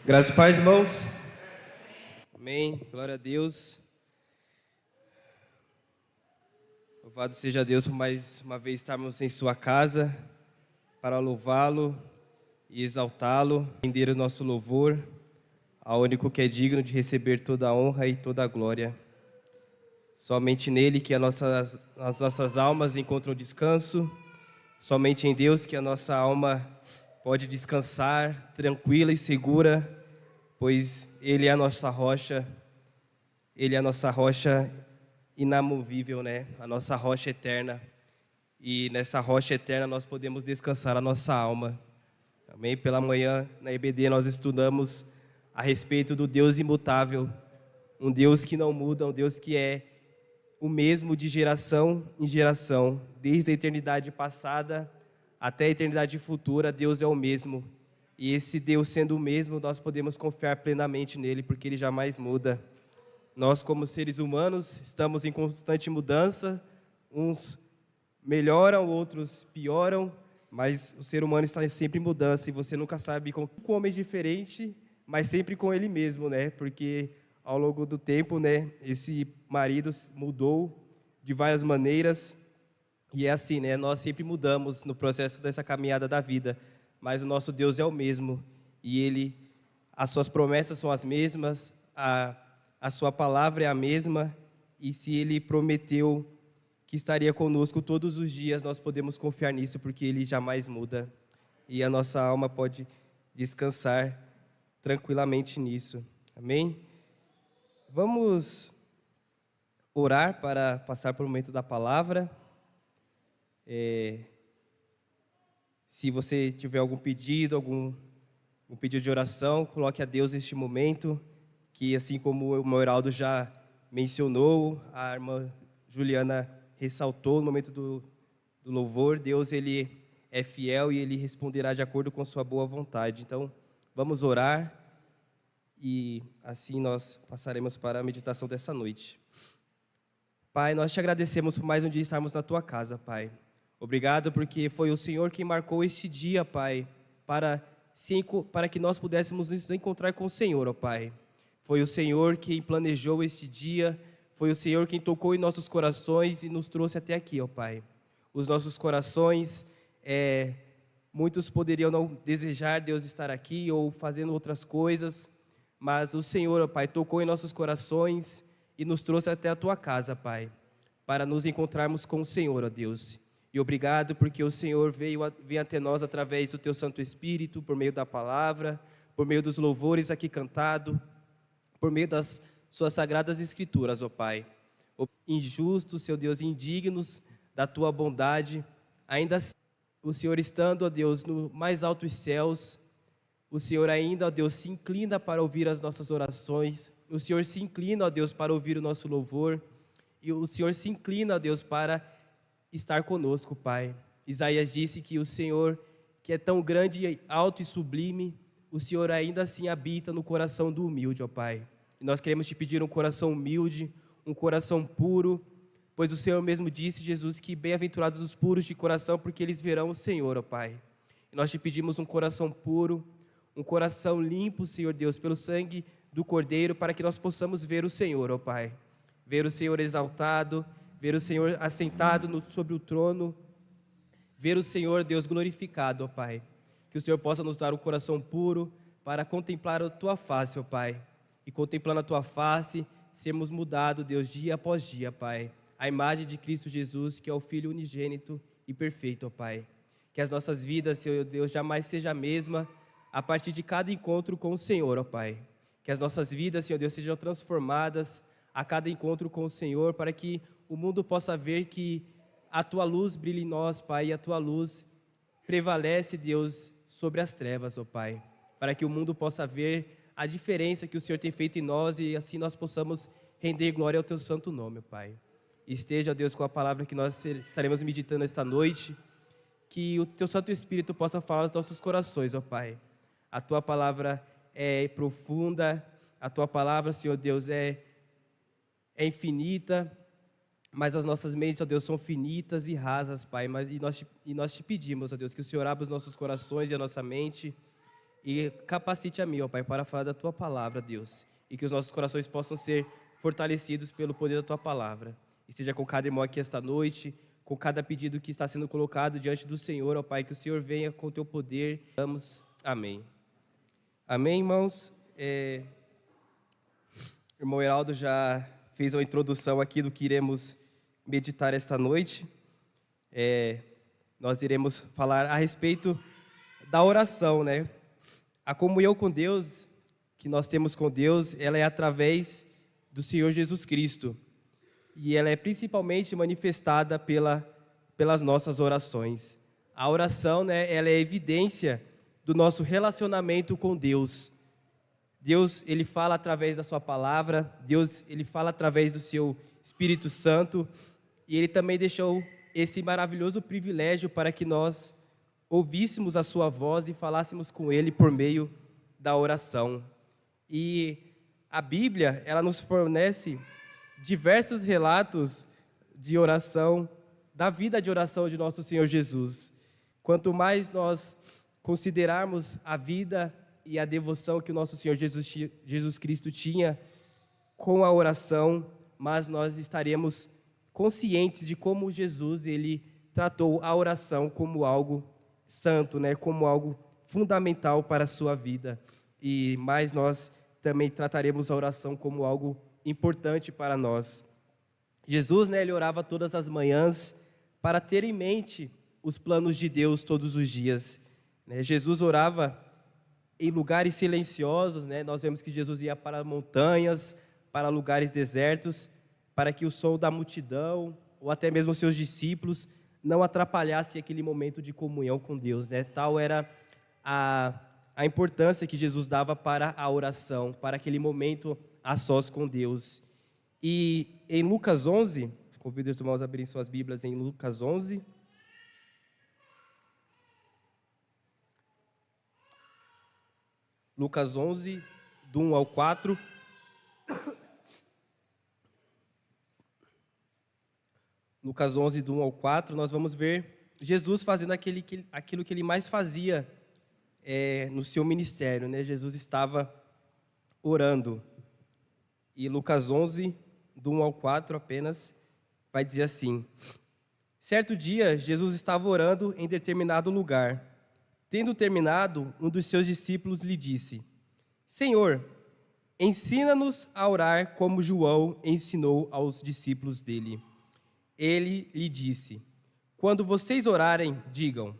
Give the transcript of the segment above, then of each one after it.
Graças e paz, irmãos. Amém. Glória a Deus. Louvado seja Deus por mais uma vez estarmos em sua casa para louvá-lo e exaltá-lo, render o nosso louvor ao único que é digno de receber toda a honra e toda a glória. Somente nele que as nossas almas encontram descanso, somente em Deus que a nossa alma pode descansar tranquila e segura, pois Ele é a nossa rocha, Ele é a nossa rocha inamovível, né? A nossa rocha eterna. E nessa rocha eterna nós podemos descansar a nossa alma. Amém? Pela manhã, na EBD, nós estudamos a respeito do Deus imutável, um Deus que não muda, um Deus que é o mesmo de geração em geração, desde a eternidade passada até a eternidade futura, Deus é o mesmo. E esse Deus sendo o mesmo, nós podemos confiar plenamente nele, porque ele jamais muda. Nós, como seres humanos, estamos em constante mudança, uns melhoram, outros pioram, mas o ser humano está sempre em mudança, e você nunca sabe com um homem diferente, mas sempre com ele mesmo, né? Porque ao longo do tempo, né, esse marido mudou de várias maneiras, e é assim, né? Nós sempre mudamos no processo dessa caminhada da vida, mas o nosso Deus é o mesmo, e as suas promessas são as mesmas, a sua palavra é a mesma, e se ele prometeu que estaria conosco todos os dias, nós podemos confiar nisso, porque ele jamais muda, e a nossa alma pode descansar tranquilamente nisso. Amém? Vamos orar para passar por um momento da palavra. Se você tiver algum pedido, um pedido de oração, coloque a Deus neste momento, que assim como o meu Heraldo já mencionou, a irmã Juliana ressaltou no momento do louvor, Deus ele é fiel e ele responderá de acordo com sua boa vontade. Então, vamos orar e assim nós passaremos para a meditação dessa noite. Pai, nós te agradecemos por mais um dia estarmos na tua casa, Pai. Obrigado porque foi o Senhor quem marcou este dia, Pai, para que nós pudéssemos nos encontrar com o Senhor, ó Pai. Foi o Senhor quem planejou este dia, foi o Senhor quem tocou em nossos corações e nos trouxe até aqui, ó Pai. Os nossos corações, muitos poderiam não desejar Deus estar aqui ou fazendo outras coisas, mas o Senhor, ó Pai, tocou em nossos corações e nos trouxe até a tua casa, Pai, para nos encontrarmos com o Senhor, ó Deus. E obrigado porque o Senhor veio até nós através do teu Santo Espírito, por meio da palavra, por meio dos louvores aqui cantado, por meio das suas sagradas escrituras, ó Pai. Injustos, seu Deus, indignos da tua bondade, ainda assim, o Senhor estando, ó Deus, no mais altos céus, o Senhor ainda, ó Deus, se inclina para ouvir as nossas orações, o Senhor se inclina, ó Deus, para ouvir o nosso louvor, e o Senhor se inclina, ó Deus, para estar conosco, Pai. Isaías disse que o Senhor, que é tão grande, alto e sublime, o Senhor ainda assim habita no coração do humilde, ó Pai. E nós queremos te pedir um coração humilde, um coração puro, pois o Senhor mesmo disse, Jesus, que bem-aventurados os puros de coração, porque eles verão o Senhor, ó Pai. E nós te pedimos um coração puro, um coração limpo, Senhor Deus, pelo sangue do Cordeiro, para que nós possamos ver o Senhor, ó Pai. Ver o Senhor exaltado, ver o Senhor assentado sobre o trono, ver o Senhor, Deus, glorificado, ó Pai. Que o Senhor possa nos dar um coração puro para contemplar a tua face, ó Pai. E contemplando a tua face, sermos mudados, Deus, dia após dia, Pai. A imagem de Cristo Jesus, que é o Filho unigênito e perfeito, ó Pai. Que as nossas vidas, Senhor Deus, jamais seja a mesma a partir de cada encontro com o Senhor, ó Pai. Que as nossas vidas, Senhor Deus, sejam transformadas a cada encontro com o Senhor, para que o mundo possa ver que a tua luz brilha em nós, Pai, e a tua luz prevalece, Deus, sobre as trevas, ó Pai. Para que o mundo possa ver a diferença que o Senhor tem feito em nós e assim nós possamos render glória ao teu santo nome, ó Pai. Esteja, Deus, com a palavra que nós estaremos meditando esta noite, que o teu Santo Espírito possa falar aos nossos corações, ó Pai. A tua palavra é profunda, a tua palavra, Senhor Deus, é infinita, mas as nossas mentes, ó Deus, são finitas e rasas, Pai. E nós te pedimos, ó Deus, que o Senhor abra os nossos corações e a nossa mente e capacite a mim, ó Pai, para falar da Tua palavra, Deus, e que os nossos corações possam ser fortalecidos pelo poder da Tua palavra. E seja com cada irmão aqui esta noite, com cada pedido que está sendo colocado diante do Senhor, ó Pai, que o Senhor venha com o Teu poder. Vamos, amém. Amém, irmãos? O irmão Heraldo já fez uma introdução aqui do que iremos meditar esta noite. Nós iremos falar a respeito da oração, né? A comunhão com Deus, que nós temos com Deus, ela é através do Senhor Jesus Cristo. E ela é principalmente manifestada pelas nossas orações. A oração, né, ela é evidência do nosso relacionamento com Deus. Deus, Ele fala através da sua palavra, Deus, Ele fala através do seu Espírito Santo, e Ele também deixou esse maravilhoso privilégio para que nós ouvíssemos a sua voz e falássemos com Ele por meio da oração. E a Bíblia, ela nos fornece diversos relatos de oração, da vida de oração de nosso Senhor Jesus. Quanto mais nós considerarmos a vida e a devoção que o nosso Senhor Jesus Cristo tinha com a oração, mas nós estaremos conscientes de como Jesus, Ele tratou a oração como algo santo, né, como algo fundamental para a sua vida. E mais nós também trataremos a oração como algo importante para nós. Jesus, né, ele orava todas as manhãs para ter em mente os planos de Deus todos os dias. Jesus orava em lugares silenciosos, né? Nós vemos que Jesus ia para montanhas, para lugares desertos, para que o som da multidão, ou até mesmo seus discípulos, não atrapalhasse aquele momento de comunhão com Deus, né? Tal era a importância que Jesus dava para a oração, para aquele momento a sós com Deus. E em Lucas 11, convido os irmãos a abrirem suas Bíblias em Lucas 11. Lucas 11, do 1 ao 4. Lucas 11, do 1 ao 4, nós vamos ver Jesus fazendo aquilo que ele mais fazia no seu ministério, né? Jesus estava orando. E Lucas 11, do 1 ao 4 apenas, vai dizer assim: certo dia, Jesus estava orando em determinado lugar. Tendo terminado, um dos seus discípulos lhe disse: Senhor, ensina-nos a orar como João ensinou aos discípulos dele. Ele lhe disse: quando vocês orarem, digam: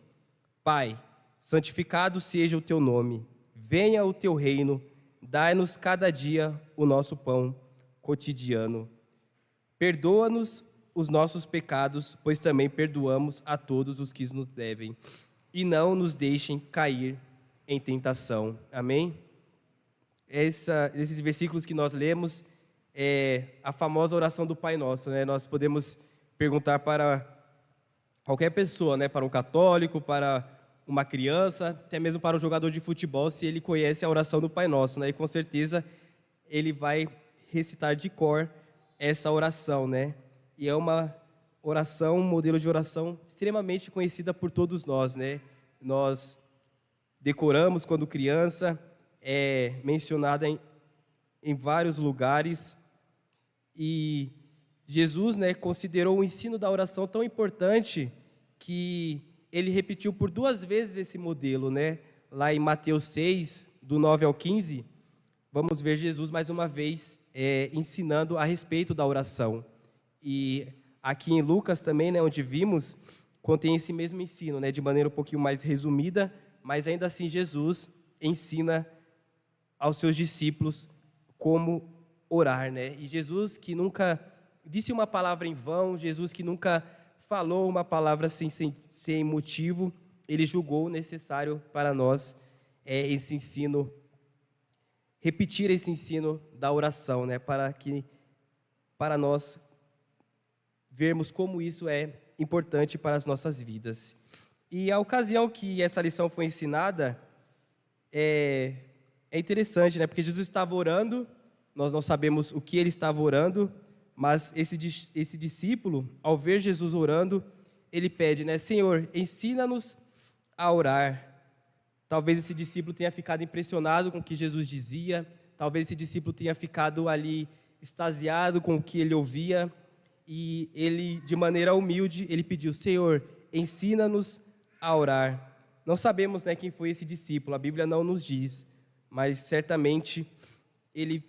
Pai, santificado seja o teu nome, venha o teu reino, dai-nos cada dia o nosso pão cotidiano. Perdoa-nos os nossos pecados, pois também perdoamos a todos os que nos devem. E não nos deixem cair em tentação. Amém? Esses versículos que nós lemos é a famosa oração do Pai Nosso, né? Nós podemos perguntar para qualquer pessoa, né? Para um católico, para uma criança, até mesmo para um jogador de futebol, se ele conhece a oração do Pai Nosso, né? E com certeza ele vai recitar de cor essa oração, né? E é uma oração, um modelo de oração extremamente conhecida por todos nós, né? Nós decoramos quando criança, é mencionada em vários lugares, e Jesus, né, considerou o ensino da oração tão importante que ele repetiu por 2 vezes esse modelo, né? Lá em Mateus 6, do 9 ao 15, vamos ver Jesus mais uma vez ensinando a respeito da oração. E aqui em Lucas também, né, onde vimos, contém esse mesmo ensino, né, de maneira um pouquinho mais resumida, mas ainda assim Jesus ensina aos seus discípulos como orar, né? E Jesus que nunca disse uma palavra em vão, Jesus que nunca falou uma palavra sem motivo, ele julgou necessário para nós esse ensino, repetir esse ensino da oração, né? Para nós vermos como isso é importante para as nossas vidas. E a ocasião que essa lição foi ensinada é interessante, né? Porque Jesus estava orando, nós não sabemos o que ele estava orando, mas esse discípulo, ao ver Jesus orando, ele pede, né? Senhor, ensina-nos a orar. Talvez esse discípulo tenha ficado impressionado com o que Jesus dizia, talvez esse discípulo tenha ficado ali extasiado com o que ele ouvia, e ele, de maneira humilde, ele pediu: Senhor, ensina-nos a orar. Não sabemos, né, quem foi esse discípulo, a Bíblia não nos diz, mas certamente ele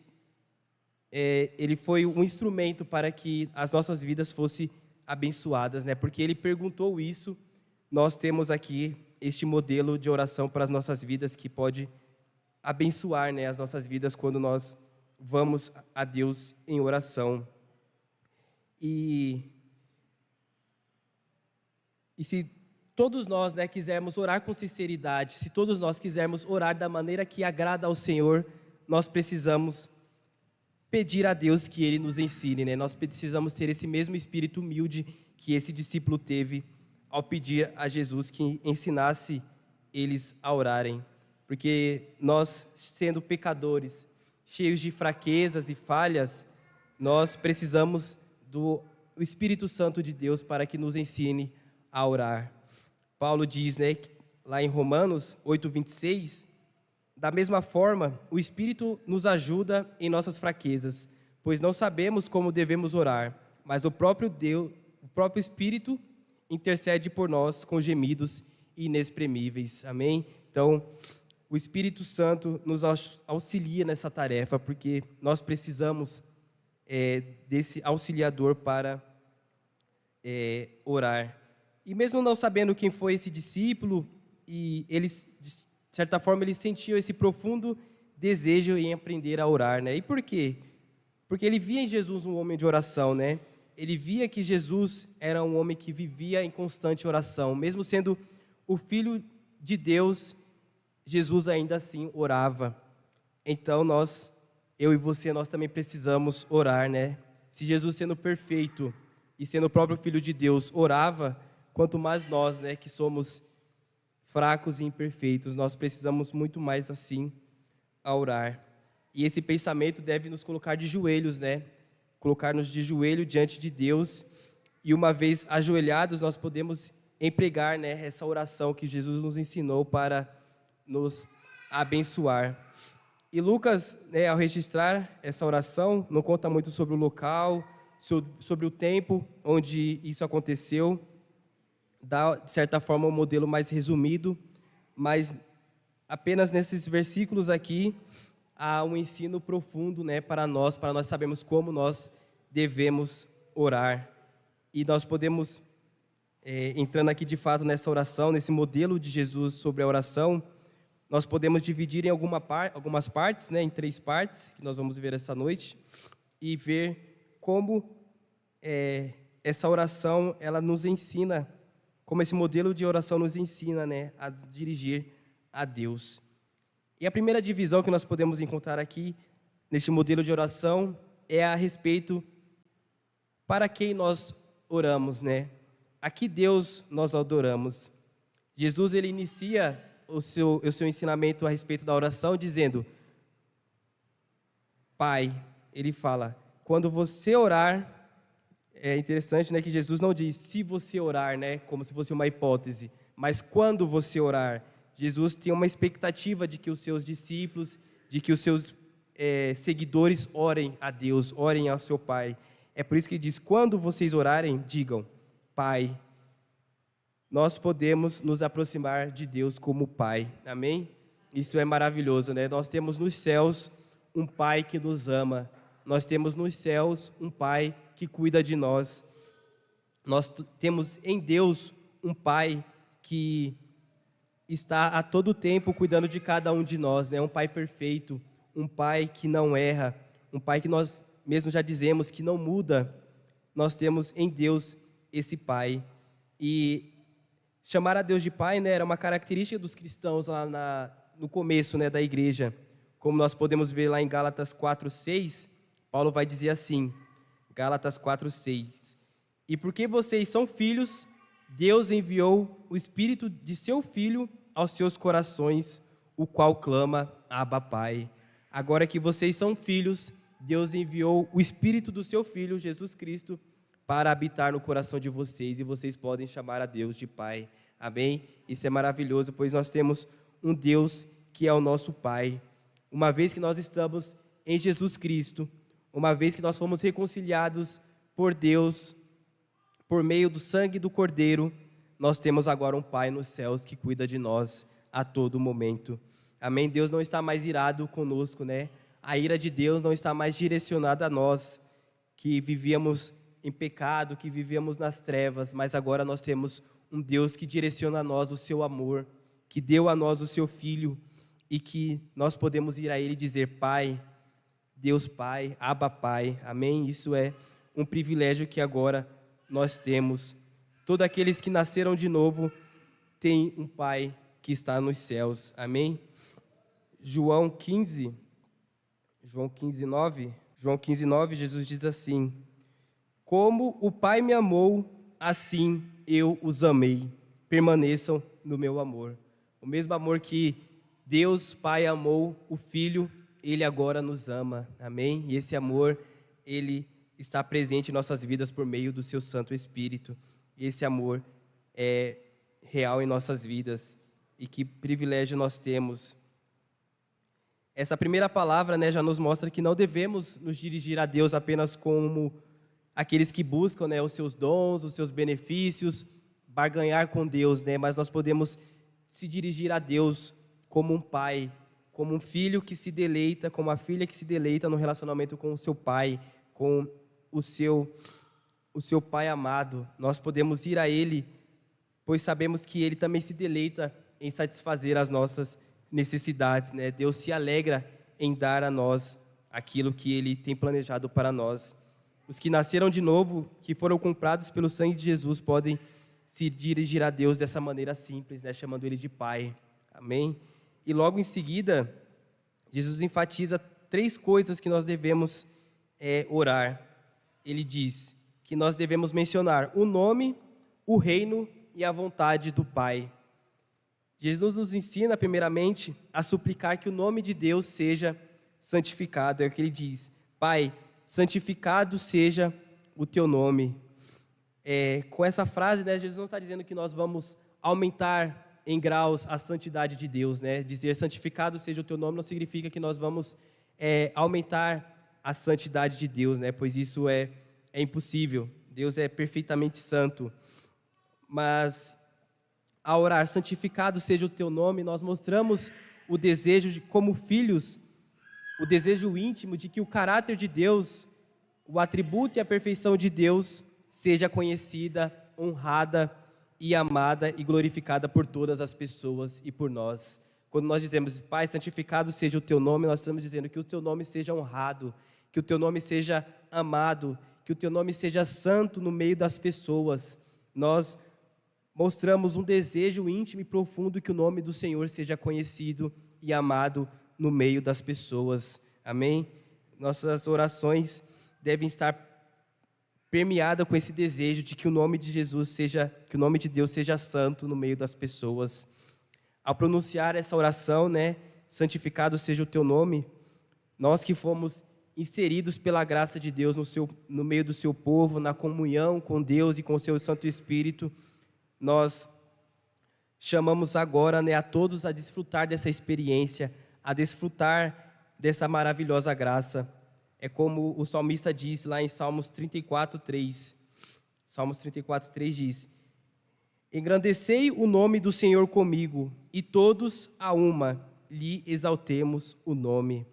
foi um instrumento para que as nossas vidas fossem abençoadas, né? Porque ele perguntou isso. Nós temos aqui este modelo de oração para as nossas vidas que pode abençoar, né, as nossas vidas quando nós vamos a Deus em oração. E se todos nós, né, quisermos orar com sinceridade, se todos nós quisermos orar da maneira que agrada ao Senhor, nós precisamos pedir a Deus que Ele nos ensine, né? Nós precisamos ter esse mesmo espírito humilde que esse discípulo teve ao pedir a Jesus que ensinasse eles a orarem. Porque nós, sendo pecadores, cheios de fraquezas e falhas, nós precisamos do Espírito Santo de Deus para que nos ensine a orar. Paulo diz, né, lá em Romanos 8:26, da mesma forma, o Espírito nos ajuda em nossas fraquezas, pois não sabemos como devemos orar, mas o próprio Espírito intercede por nós com gemidos inexprimíveis. Amém? Então, o Espírito Santo nos auxilia nessa tarefa, porque nós precisamos desse auxiliador para orar. E mesmo não sabendo quem foi esse discípulo, e eles, de certa forma, eles sentiam esse profundo desejo em aprender a orar, né? E por quê? Porque ele via em Jesus um homem de oração, né? Ele via que Jesus era um homem que vivia em constante oração. Mesmo sendo o Filho de Deus, Jesus ainda assim orava. Então eu e você, nós também precisamos orar, né? Se Jesus, sendo perfeito e sendo o próprio Filho de Deus, orava, quanto mais nós, né, que somos fracos e imperfeitos, nós precisamos muito mais assim a orar. E esse pensamento deve nos colocar de joelhos, né? Colocar-nos de joelho diante de Deus. E uma vez ajoelhados, nós podemos empregar, né, essa oração que Jesus nos ensinou para nos abençoar. E Lucas, né, ao registrar essa oração, não conta muito sobre o local, sobre o tempo onde isso aconteceu. Dá, de certa forma, um modelo mais resumido, mas apenas nesses versículos aqui há um ensino profundo, né, para nós sabermos como nós devemos orar. E nós podemos, entrando aqui de fato nessa oração, nesse modelo de Jesus sobre a oração, nós podemos dividir em algumas partes, né, em 3 partes, que nós vamos ver essa noite, e ver como essa oração, ela nos ensina, como esse modelo de oração nos ensina, né, a dirigir a Deus. E a primeira divisão que nós podemos encontrar aqui, neste modelo de oração, é a respeito para quem nós oramos, né? A que Deus nós adoramos. Jesus, ele inicia o seu ensinamento a respeito da oração dizendo: Pai, ele fala, quando você orar. É interessante, né, que Jesus não diz se você orar, né, como se fosse uma hipótese, mas quando você orar. Jesus tem uma expectativa de que os seus discípulos, de que os seus seguidores orem a Deus, orem ao seu Pai. É por isso que ele diz: quando vocês orarem, digam, Pai. Nós podemos nos aproximar de Deus como Pai, amém? Isso é maravilhoso, né? Nós temos nos céus um Pai que nos ama, nós temos nos céus um Pai que cuida de nós. Nós temos em Deus um Pai que está a todo tempo cuidando de cada um de nós, né? Um Pai perfeito, um Pai que não erra, um Pai que nós mesmo já dizemos que não muda. Nós temos em Deus esse Pai. E chamar a Deus de Pai, né, era uma característica dos cristãos lá no começo, né, da igreja. Como nós podemos ver lá em Gálatas 4:6, Paulo vai dizer assim, Gálatas 4:6, e porque vocês são filhos, Deus enviou o Espírito de seu Filho aos seus corações, o qual clama, Abba, Pai. Agora que vocês são filhos, Deus enviou o Espírito do seu Filho, Jesus Cristo, para habitar no coração de vocês, e vocês podem chamar a Deus de Pai. Amém? Isso é maravilhoso, pois nós temos um Deus que é o nosso Pai. Uma vez que nós estamos em Jesus Cristo, uma vez que nós fomos reconciliados por Deus, por meio do sangue do Cordeiro, nós temos agora um Pai nos céus que cuida de nós a todo momento. Amém? Deus não está mais irado conosco, né? A ira de Deus não está mais direcionada a nós, que vivíamos em pecado, que vivíamos nas trevas, mas agora nós temos um Deus que direciona a nós o seu amor, que deu a nós o seu Filho, e que nós podemos ir a Ele e dizer: Pai, Deus Pai, Abba Pai. Amém? Isso é um privilégio que agora nós temos. Todos aqueles que nasceram de novo têm um Pai que está nos céus. Amém? João 15, 9, Jesus diz assim: como o Pai me amou, assim eu os amei. Permaneçam no meu amor. O mesmo amor que Deus Pai amou o Filho, Ele agora nos ama. Amém? E esse amor, Ele está presente em nossas vidas por meio do seu Santo Espírito. E esse amor é real em nossas vidas. E que privilégio nós temos. Essa primeira palavra, né, já nos mostra que não devemos nos dirigir a Deus apenas como aqueles que buscam, né, os seus dons, os seus benefícios, barganhar com Deus, né, mas nós podemos se dirigir a Deus como um pai, como um filho que se deleita, como uma filha que se deleita no relacionamento com o seu pai, com o seu pai amado. Nós podemos ir a Ele, pois sabemos que Ele também se deleita em satisfazer as nossas necessidades, né? Deus se alegra em dar a nós aquilo que Ele tem planejado para nós. Os que nasceram de novo, que foram comprados pelo sangue de Jesus, podem se dirigir a Deus dessa maneira simples, né? Chamando Ele de Pai. Amém? E logo em seguida, Jesus enfatiza 3 coisas que nós devemos orar. Ele diz que nós devemos mencionar o nome, o reino e a vontade do Pai. Jesus nos ensina, primeiramente, a suplicar que o nome de Deus seja santificado. É o que ele diz: Pai, santificado seja o teu nome. Com essa frase, né, Jesus não está dizendo que nós vamos aumentar em graus a santidade de Deus, né? Dizer santificado seja o teu nome não significa que nós vamos aumentar a santidade de Deus, né? Pois isso é impossível. Deus é perfeitamente santo. Mas ao orar, santificado seja o teu nome, nós mostramos o desejo como filhos, o desejo íntimo de que o caráter de Deus, o atributo e a perfeição de Deus seja conhecida, honrada e amada e glorificada por todas as pessoas e por nós. Quando nós dizemos: Pai, santificado seja o teu nome, nós estamos dizendo que o teu nome seja honrado, que o teu nome seja amado, que o teu nome seja santo no meio das pessoas. Nós mostramos um desejo íntimo e profundo que o nome do Senhor seja conhecido e amado no meio das pessoas. Amém? Nossas orações devem estar permeadas com esse desejo de que o nome de Jesus seja, que o nome de Deus seja santo no meio das pessoas. Ao pronunciar essa oração, né, santificado seja o teu nome, nós que fomos inseridos pela graça de Deus no meio do seu povo, na comunhão com Deus e com o seu Santo Espírito, nós chamamos agora, né, a todos a desfrutar dessa experiência, a desfrutar dessa maravilhosa graça. É como o salmista diz lá em Salmos 34:3. Salmos 34:3 diz: engrandecei o nome do Senhor comigo, e todos a uma lhe exaltemos o nome.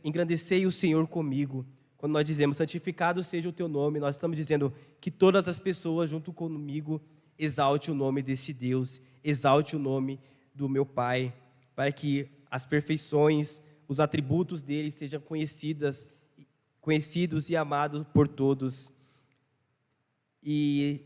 Engrandecei o Senhor comigo. Quando nós dizemos santificado seja o teu nome, nós estamos dizendo que todas as pessoas junto comigo exalte o nome desse Deus, exalte o nome do meu Pai, para que as perfeições, os atributos dele sejam conhecidos e amados por todos. E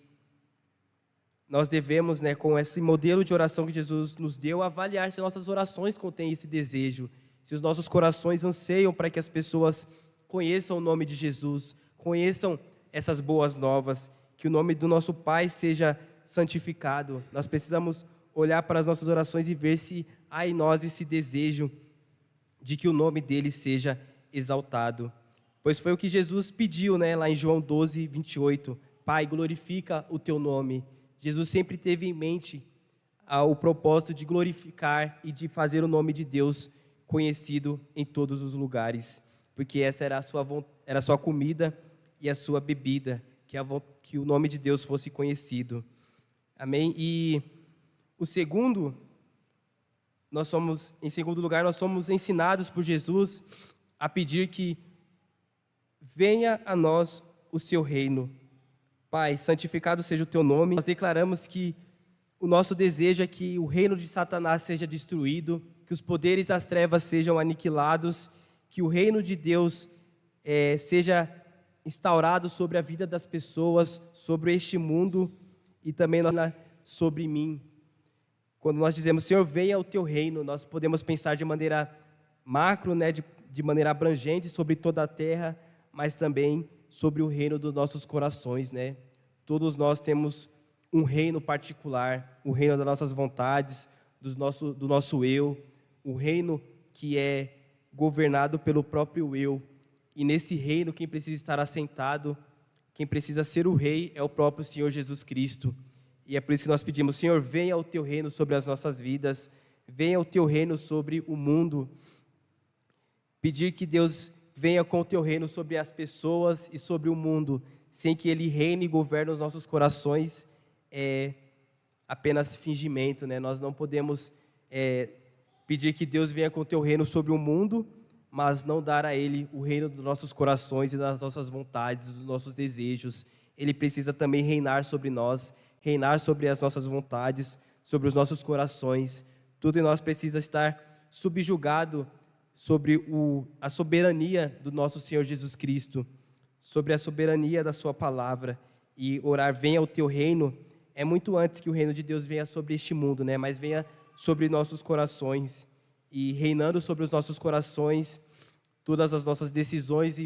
nós devemos, né, com esse modelo de oração que Jesus nos deu, avaliar se nossas orações contêm esse desejo, se os nossos corações anseiam para que as pessoas conheçam o nome de Jesus, conheçam essas boas novas, que o nome do nosso Pai seja santificado. Nós precisamos olhar para as nossas orações e ver se há em nós esse desejo de que o nome dele seja exaltado. Pois foi o que Jesus pediu, né, lá em João 12:28. Pai, glorifica o teu nome. Jesus sempre teve em mente ao propósito de glorificar e de fazer o nome de Deus conhecido em todos os lugares, porque essa era a sua comida e a sua bebida, que o nome de Deus fosse conhecido. Amém? E em segundo lugar, nós somos ensinados por Jesus a pedir que venha a nós o seu reino. Pai, santificado seja o teu nome. Nós declaramos que o nosso desejo é que o reino de Satanás seja destruído, que os poderes das trevas sejam aniquilados, que o reino de Deus seja instaurado sobre a vida das pessoas, sobre este mundo e também sobre mim. Quando nós dizemos, Senhor, venha o teu reino, nós podemos pensar de maneira macro, né, de maneira abrangente sobre toda a terra, mas também sobre o reino dos nossos corações, né? Todos nós temos um reino particular, o reino das nossas vontades, do nosso eu, o reino que é governado pelo próprio eu. E nesse reino, quem precisa estar assentado, quem precisa ser o rei, é o próprio Senhor Jesus Cristo. E é por isso que nós pedimos, Senhor, venha o teu reino sobre as nossas vidas, venha o teu reino sobre o mundo. Pedir que Deus venha com o teu reino sobre as pessoas e sobre o mundo, sem que Ele reine e governe os nossos corações, é apenas fingimento, né? Nós não podemos pedir que Deus venha com o teu reino sobre o mundo, mas não dar a Ele o reino dos nossos corações e das nossas vontades, dos nossos desejos. Ele precisa também reinar sobre nós, reinar sobre as nossas vontades, sobre os nossos corações. Tudo em nós precisa estar subjugado sobre a soberania do nosso Senhor Jesus Cristo, sobre a soberania da sua palavra. E orar, venha o teu reino, é muito antes que o reino de Deus venha sobre este mundo, né? Mas venha sobre nossos corações. E reinando sobre os nossos corações, todas as nossas decisões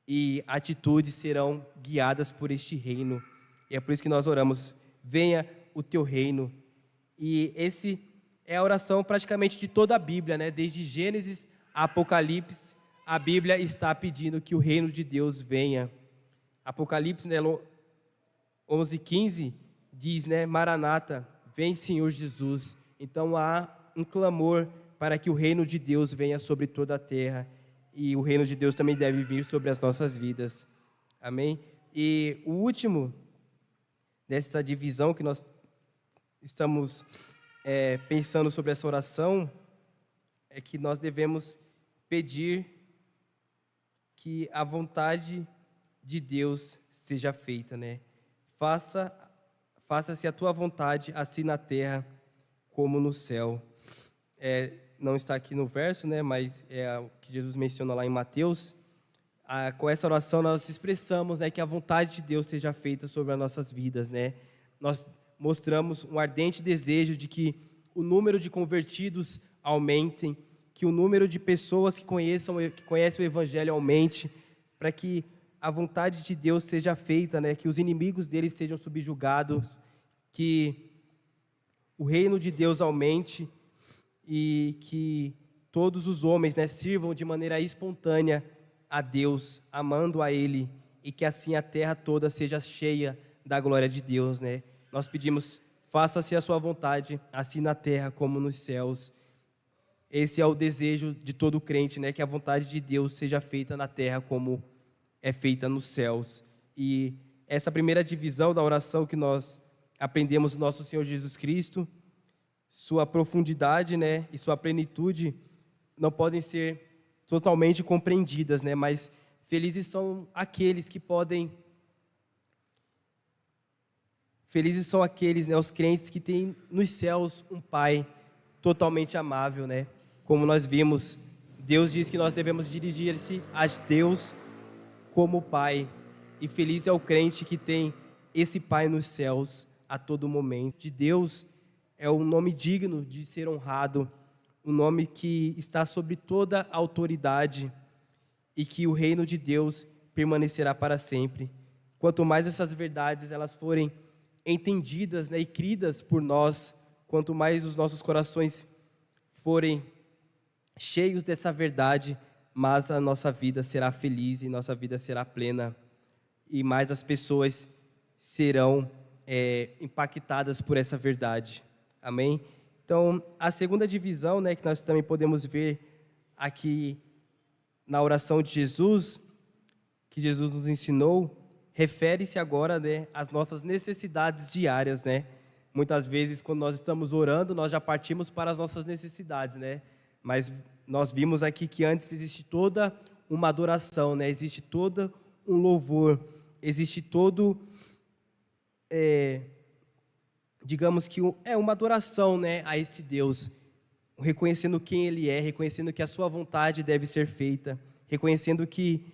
e atitudes serão guiadas por este reino. E é por isso que nós oramos, venha o teu reino. E esse é a oração praticamente de toda a Bíblia, né? Desde Gênesis a Apocalipse, a Bíblia está pedindo que o reino de Deus venha. Apocalipse, né, 11:15 diz, né, Maranata, vem Senhor Jesus. Então há um clamor para que o reino de Deus venha sobre toda a terra. E o reino de Deus também deve vir sobre as nossas vidas. Amém? E o último dessa divisão que nós estamos pensando sobre essa oração é que nós devemos pedir que a vontade de Deus seja feita, né? Faça-se a tua vontade, assim na terra como no céu. Não está aqui no verso, né? Mas é o que Jesus menciona lá em Mateus. Com essa oração nós expressamos, né, que a vontade de Deus seja feita sobre as nossas vidas, né? Nós mostramos um ardente desejo de que o número de convertidos aumentem, que o número de pessoas que conhecem o Evangelho aumente, para que a vontade de Deus seja feita, né? Que os inimigos dele sejam subjugados, que o reino de Deus aumente e que todos os homens, né, sirvam de maneira espontânea a Deus, amando a Ele, e que assim a terra toda seja cheia da glória de Deus, né? Nós pedimos, faça-se a sua vontade, assim na terra como nos céus. Esse é o desejo de todo crente, né? Que a vontade de Deus seja feita na terra como é feita nos céus. E essa primeira divisão da oração que nós aprendemos do nosso Senhor Jesus Cristo, sua profundidade, né, e sua plenitude não podem ser totalmente compreendidas, né? Mas felizes são aqueles, né, os crentes que têm nos céus um Pai totalmente amável, né? Como nós vimos, Deus diz que nós devemos dirigir-se a Deus como Pai. E feliz é o crente que tem esse Pai nos céus a todo momento. De Deus é um nome digno de ser honrado, um nome que está sobre toda a autoridade e que o reino de Deus permanecerá para sempre. Quanto mais essas verdades elas forem entendidas, né, e cridas por nós, quanto mais os nossos corações forem cheios dessa verdade, mais a nossa vida será feliz e nossa vida será plena, e mais as pessoas serão impactadas por essa verdade. Amém? Então, a segunda divisão, né, que nós também podemos ver aqui na oração de Jesus, que Jesus nos ensinou, refere-se agora, né, às nossas necessidades diárias, né? Muitas vezes, quando nós estamos orando, nós já partimos para as nossas necessidades, né? Mas nós vimos aqui que antes existe toda uma adoração, né? Existe todo um louvor, existe todo, digamos que uma adoração, né, a esse Deus, reconhecendo quem Ele é, reconhecendo que a sua vontade deve ser feita, reconhecendo que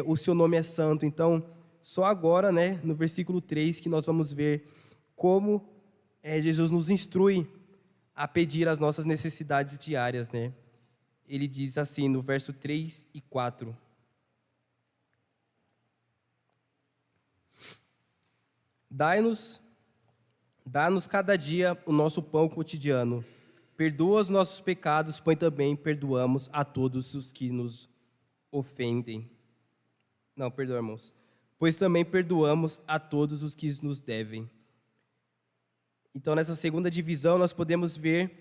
o seu nome é santo. Então, só agora, né, no versículo 3, que nós vamos ver como Jesus nos instrui a pedir as nossas necessidades diárias, né? Ele diz assim no verso 3 e 4. Dá-nos cada dia o nosso pão cotidiano. Perdoa os nossos pecados, pois também perdoamos a todos os que nos ofendem. Não, perdoa, irmãos. Pois também perdoamos a todos os que nos devem. Então, nessa segunda divisão, nós podemos ver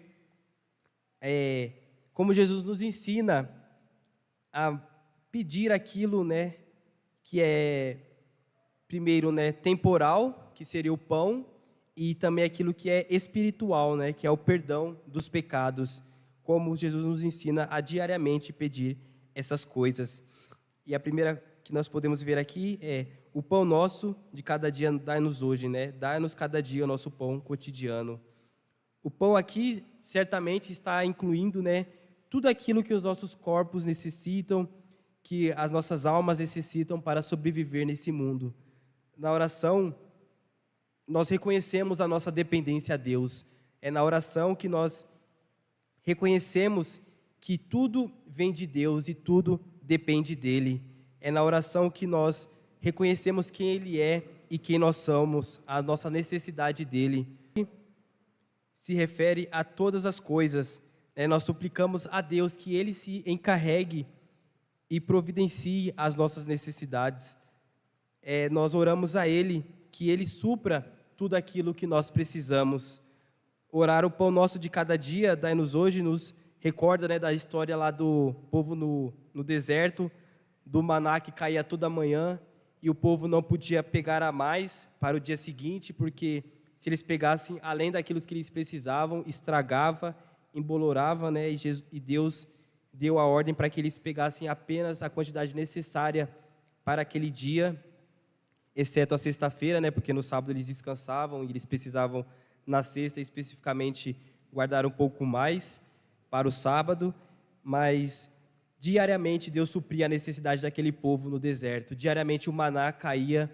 como Jesus nos ensina a pedir aquilo, né, que é, primeiro, né, temporal, que seria o pão, e também aquilo que é espiritual, né, que é o perdão dos pecados, como Jesus nos ensina a diariamente pedir essas coisas. E a primeira que nós podemos ver aqui é: o pão nosso de cada dia dai-nos hoje, né? Dai-nos cada dia o nosso pão cotidiano. O pão aqui certamente está incluindo, né, tudo aquilo que os nossos corpos necessitam, que as nossas almas necessitam para sobreviver nesse mundo. Na oração, nós reconhecemos a nossa dependência a Deus. É na oração que nós reconhecemos que tudo vem de Deus e tudo depende dele. É na oração que nós reconhecemos quem Ele é e quem nós somos, a nossa necessidade dEle. Se refere a todas as coisas, né? Nós suplicamos a Deus que Ele se encarregue e providencie as nossas necessidades. Nós oramos a Ele que Ele supra tudo aquilo que nós precisamos. Orar o pão nosso de cada dia, dai-nos hoje, nos recorda, né, da história lá do povo no deserto, do maná que caía toda manhã, e o povo não podia pegar a mais para o dia seguinte, porque se eles pegassem além daquilo que eles precisavam, estragava, embolorava, né? E Deus deu a ordem para que eles pegassem apenas a quantidade necessária para aquele dia, exceto a sexta-feira, né? Porque no sábado eles descansavam e eles precisavam, na sexta especificamente, guardar um pouco mais para o sábado, mas diariamente Deus supria a necessidade daquele povo no deserto. Diariamente o maná caía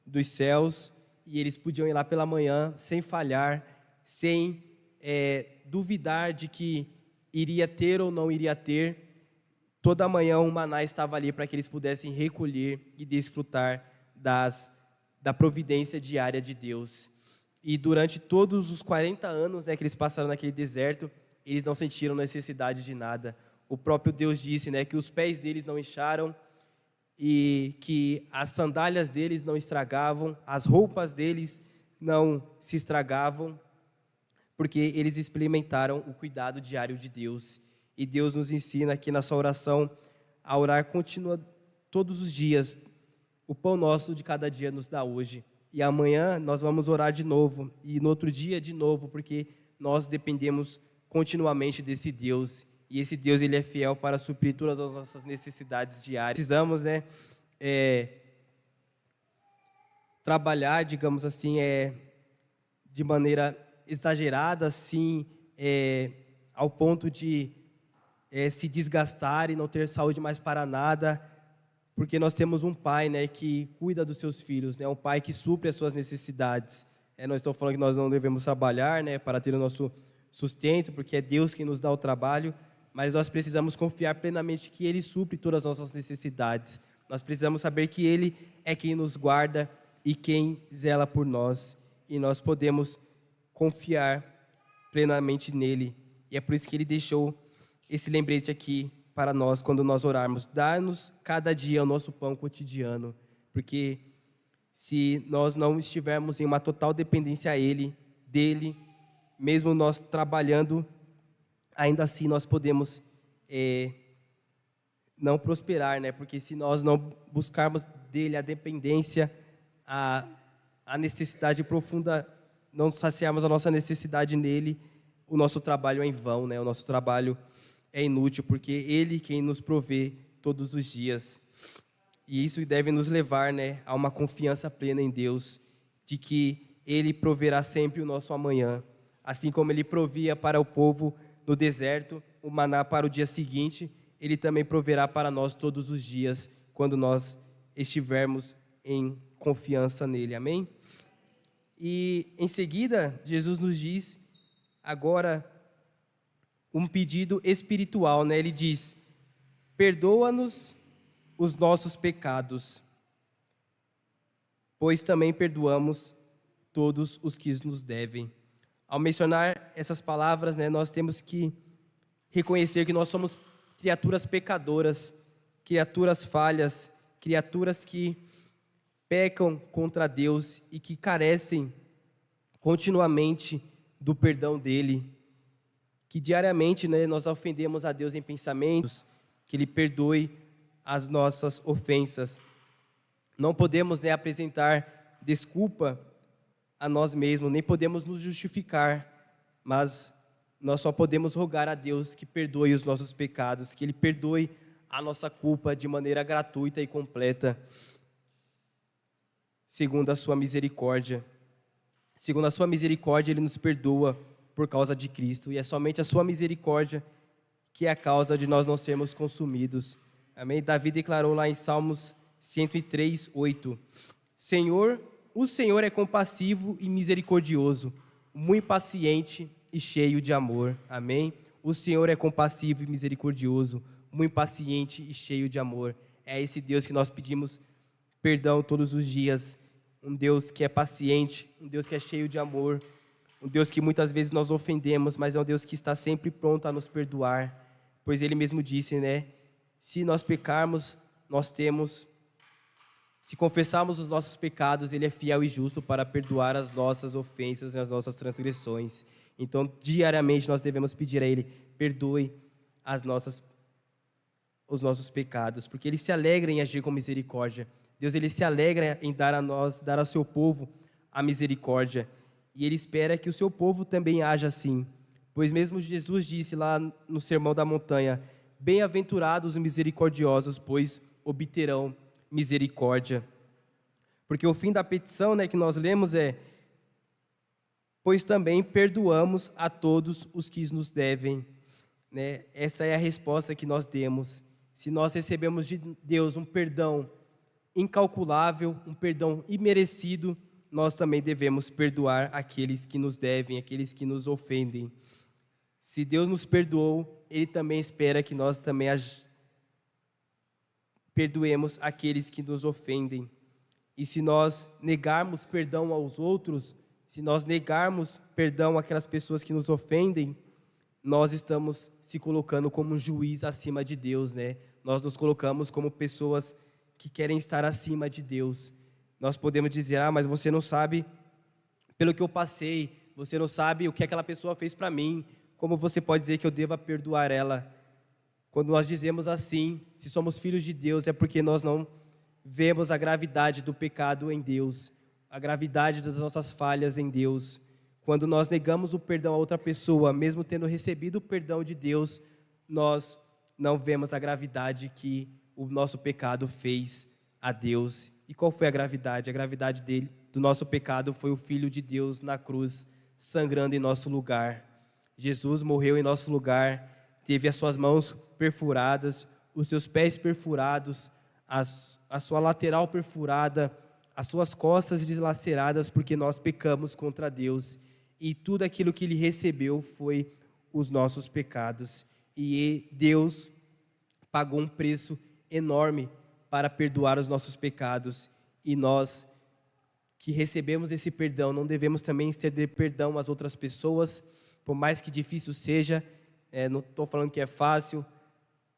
dos céus e eles podiam ir lá pela manhã sem falhar, sem duvidar de que iria ter ou não iria ter. Toda manhã o maná estava ali para que eles pudessem recolher e desfrutar da providência diária de Deus. E durante todos os 40 anos, né, que eles passaram naquele deserto, eles não sentiram necessidade de nada. O próprio Deus disse, né, que os pés deles não incharam e que as sandálias deles não estragavam, as roupas deles não se estragavam, porque eles experimentaram o cuidado diário de Deus. E Deus nos ensina aqui na sua oração a orar contínua todos os dias. O pão nosso de cada dia nos dá hoje. E amanhã nós vamos orar de novo, e no outro dia de novo, porque nós dependemos continuamente desse Deus. E esse Deus, Ele é fiel para suprir todas as nossas necessidades diárias. Precisamos, né, trabalhar, digamos assim, de maneira exagerada, assim, ao ponto de se desgastar e não ter saúde mais para nada, porque nós temos um Pai, né, que cuida dos seus filhos, né, um Pai que supre as suas necessidades. Não estou falando que nós não devemos trabalhar, né, para ter o nosso sustento, porque é Deus quem nos dá o trabalho, mas nós precisamos confiar plenamente que Ele supre todas as nossas necessidades. Nós precisamos saber que Ele é quem nos guarda e quem zela por nós, e nós podemos confiar plenamente nele. E é por isso que Ele deixou esse lembrete aqui para nós quando nós orarmos. Dá-nos cada dia o nosso pão cotidiano, porque se nós não estivermos em uma total dependência a Ele, dele, mesmo nós trabalhando, ainda assim nós podemos não prosperar, né? Porque se nós não buscarmos dele a dependência, a necessidade profunda, não saciarmos a nossa necessidade nele, o nosso trabalho é em vão, né? O nosso trabalho é inútil, porque ele quem nos provê todos os dias. E isso deve nos levar, né, a uma confiança plena em Deus, de que ele proverá sempre o nosso amanhã, assim como ele provia para o povo no deserto o maná para o dia seguinte, ele também proverá para nós todos os dias, quando nós estivermos em confiança nele, amém? E em seguida, Jesus nos diz agora um pedido espiritual, né? Ele diz: perdoa-nos os nossos pecados, pois também perdoamos todos os que nos devem. Ao mencionar essas palavras, né, nós temos que reconhecer que nós somos criaturas pecadoras, criaturas falhas, criaturas que pecam contra Deus e que carecem continuamente do perdão dele, que diariamente, né, nós ofendemos a Deus em pensamentos, que ele perdoe as nossas ofensas. Não podemos, né, apresentar desculpa a nós mesmos, nem podemos nos justificar, mas nós só podemos rogar a Deus que perdoe os nossos pecados, que ele perdoe a nossa culpa de maneira gratuita e completa, segundo a sua misericórdia. Segundo a sua misericórdia, ele nos perdoa por causa de Cristo, e é somente a sua misericórdia que é a causa de nós não sermos consumidos. Amém? Davi declarou lá em Salmos 103, 8: o Senhor é compassivo e misericordioso, muito paciente e cheio de amor. Amém? O Senhor é compassivo e misericordioso, muito paciente e cheio de amor. É esse Deus que nós pedimos perdão todos os dias. Um Deus que é paciente, um Deus que é cheio de amor, um Deus que muitas vezes nós ofendemos, mas é um Deus que está sempre pronto a nos perdoar. Pois Ele mesmo disse, né? Se nós pecarmos, se confessarmos os nossos pecados, Ele é fiel e justo para perdoar as nossas ofensas e as nossas transgressões. Então, diariamente, nós devemos pedir a Ele, perdoe os nossos pecados, porque Ele se alegra em agir com misericórdia. Deus, Ele se alegra em dar ao seu povo a misericórdia. E Ele espera que o seu povo também haja assim. Pois mesmo Jesus disse lá no Sermão da Montanha: bem-aventurados os misericordiosos, pois obterão misericórdia. Porque o fim da petição, né, que nós lemos é: pois também perdoamos a todos os que nos devem. Né? Essa é a resposta que nós demos. Se nós recebemos de Deus um perdão incalculável, um perdão imerecido, nós também devemos perdoar aqueles que nos devem, aqueles que nos ofendem. Se Deus nos perdoou, Ele também espera que nós também perdoemos aqueles que nos ofendem. E se nós negarmos perdão aos outros, se nós negarmos perdão àquelas pessoas que nos ofendem, nós estamos se colocando como um juiz acima de Deus, né? Nós nos colocamos como pessoas que querem estar acima de Deus. Nós podemos dizer: mas você não sabe pelo que eu passei, você não sabe o que aquela pessoa fez para mim, como você pode dizer que eu deva perdoar ela? Quando nós dizemos assim, se somos filhos de Deus, é porque nós não vemos a gravidade do pecado em Deus, a gravidade das nossas falhas em Deus. Quando nós negamos o perdão a outra pessoa, mesmo tendo recebido o perdão de Deus, nós não vemos a gravidade que o nosso pecado fez a Deus. E qual foi a gravidade? A gravidade do nosso pecado foi o Filho de Deus na cruz, sangrando em nosso lugar. Jesus morreu em nosso lugar, teve as suas mãos perfuradas, os seus pés perfurados, a sua lateral perfurada, as suas costas deslaceradas, porque nós pecamos contra Deus. E tudo aquilo que Ele recebeu foi os nossos pecados. E Deus pagou um preço enorme para perdoar os nossos pecados. E nós que recebemos esse perdão, não devemos também estender perdão às outras pessoas, por mais que difícil seja. Não estou falando que é fácil,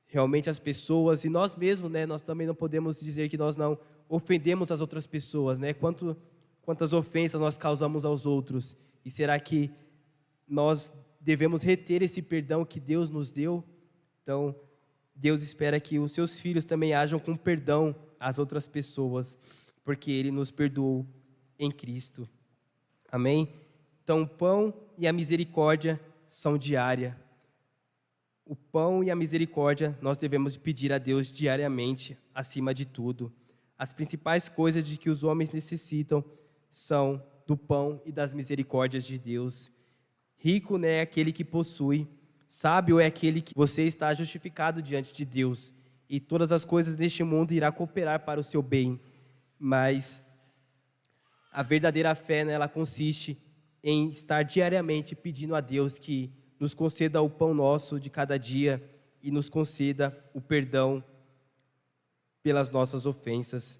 realmente as pessoas, e nós mesmos, né, nós também não podemos dizer que nós não ofendemos as outras pessoas, né? Quantas ofensas nós causamos aos outros, e será que nós devemos reter esse perdão que Deus nos deu. Então, Deus espera que os seus filhos também ajam com perdão às outras pessoas, porque Ele nos perdoou em Cristo. Amém? Então, o pão e a misericórdia são diária. O pão e a misericórdia nós devemos pedir a Deus diariamente, acima de tudo. As principais coisas de que os homens necessitam são do pão e das misericórdias de Deus. Rico, né, é aquele que possui. Sábio é aquele que você está justificado diante de Deus. E todas as coisas deste mundo irá cooperar para o seu bem. Mas a verdadeira fé, né, ela consiste em estar diariamente pedindo a Deus que nos conceda o pão nosso de cada dia e nos conceda o perdão pelas nossas ofensas.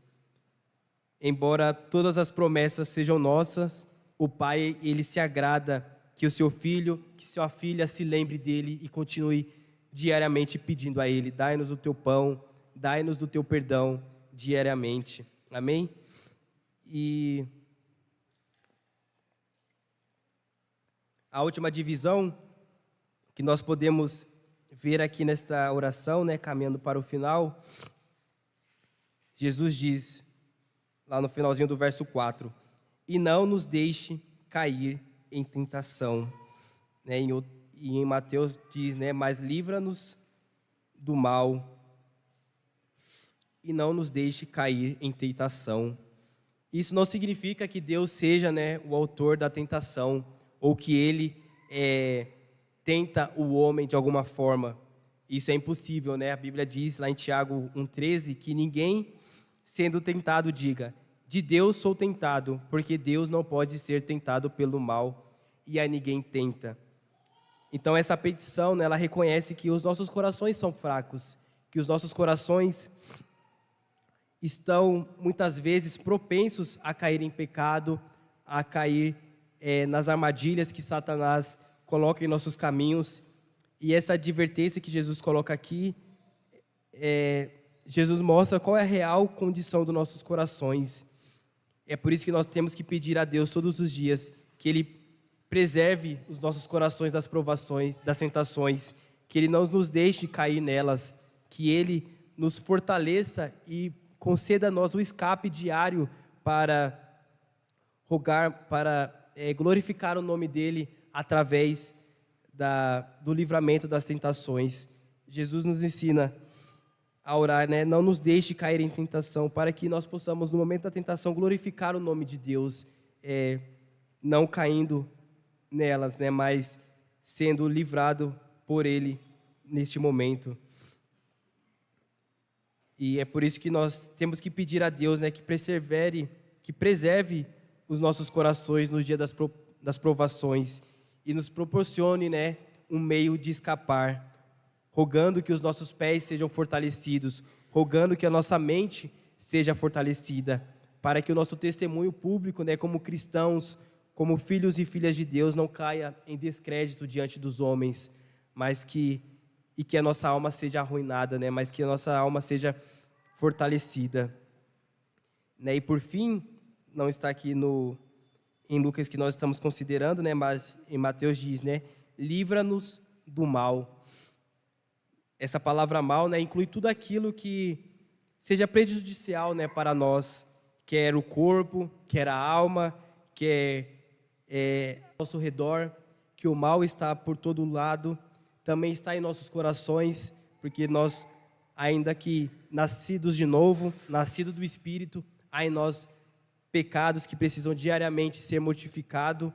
Embora todas as promessas sejam nossas, o Pai, Ele se agrada que o seu filho, que sua filha se lembre dele e continue diariamente pedindo a Ele: dai-nos o teu pão, dai-nos do teu perdão diariamente. Amém? E a última divisão que nós podemos ver aqui nesta oração, né, caminhando para o final, Jesus diz, lá no finalzinho do verso 4, e não nos deixe cair em tentação. Né, e em Mateus diz, né, mas livra-nos do mal e não nos deixe cair em tentação. Isso não significa que Deus seja, né, o autor da tentação, ou que Ele tenta o homem de alguma forma. Isso é impossível, né? A Bíblia diz lá em Tiago 1,13 que ninguém sendo tentado diga: de Deus sou tentado, porque Deus não pode ser tentado pelo mal e a ninguém tenta. Então essa petição, né, ela reconhece que os nossos corações são fracos, que os nossos corações estão muitas vezes propensos a cair em pecado, a cair nas armadilhas que Satanás coloca em nossos caminhos. E essa advertência que Jesus coloca aqui, Jesus mostra qual é a real condição dos nossos corações. É por isso que nós temos que pedir a Deus todos os dias que Ele preserve os nossos corações das provações, das tentações, que Ele não nos deixe cair nelas, que Ele nos fortaleça e conceda a nós o escape diário para rogar, para glorificar o nome dEle através do livramento das tentações. Jesus nos ensina a orar, né? Não nos deixe cair em tentação, para que nós possamos, no momento da tentação, glorificar o nome de Deus, não caindo nelas, né? Mas sendo livrado por Ele neste momento. E é por isso que nós temos que pedir a Deus, né, que preserve os nossos corações nos dias das provações e nos proporcione, né, um meio de escapar, rogando que os nossos pés sejam fortalecidos, rogando que a nossa mente seja fortalecida, para que o nosso testemunho público, né, como cristãos, como filhos e filhas de Deus, não caia em descrédito diante dos homens, mas que a nossa alma seja arruinada, né, mas que a nossa alma seja fortalecida. Né, e por fim, não está aqui em Lucas que nós estamos considerando, né, mas em Mateus diz, né, livra-nos do mal. Essa palavra mal, né, inclui tudo aquilo que seja prejudicial, né, para nós, quer o corpo, quer a alma, quer ao nosso redor, que o mal está por todo lado, também está em nossos corações, porque nós, ainda que nascidos de novo, nascidos do Espírito, há em nós pecados que precisam diariamente ser mortificados.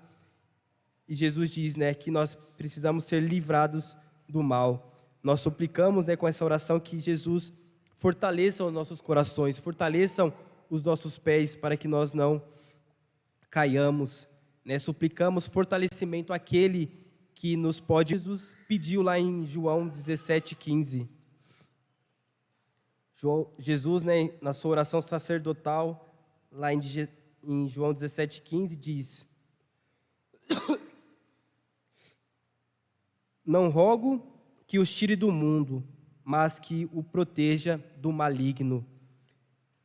E Jesus diz, né, que nós precisamos ser livrados do mal. Nós suplicamos, né, com essa oração que Jesus fortaleça os nossos corações, fortaleçam os nossos pés para que nós não caiamos. Né? Suplicamos fortalecimento àquele que nos pode. Jesus pediu lá em João 17,15. Jesus, né, na sua oração sacerdotal, lá em João 17,15, diz: não rogo que os tire do mundo, mas que o proteja do maligno.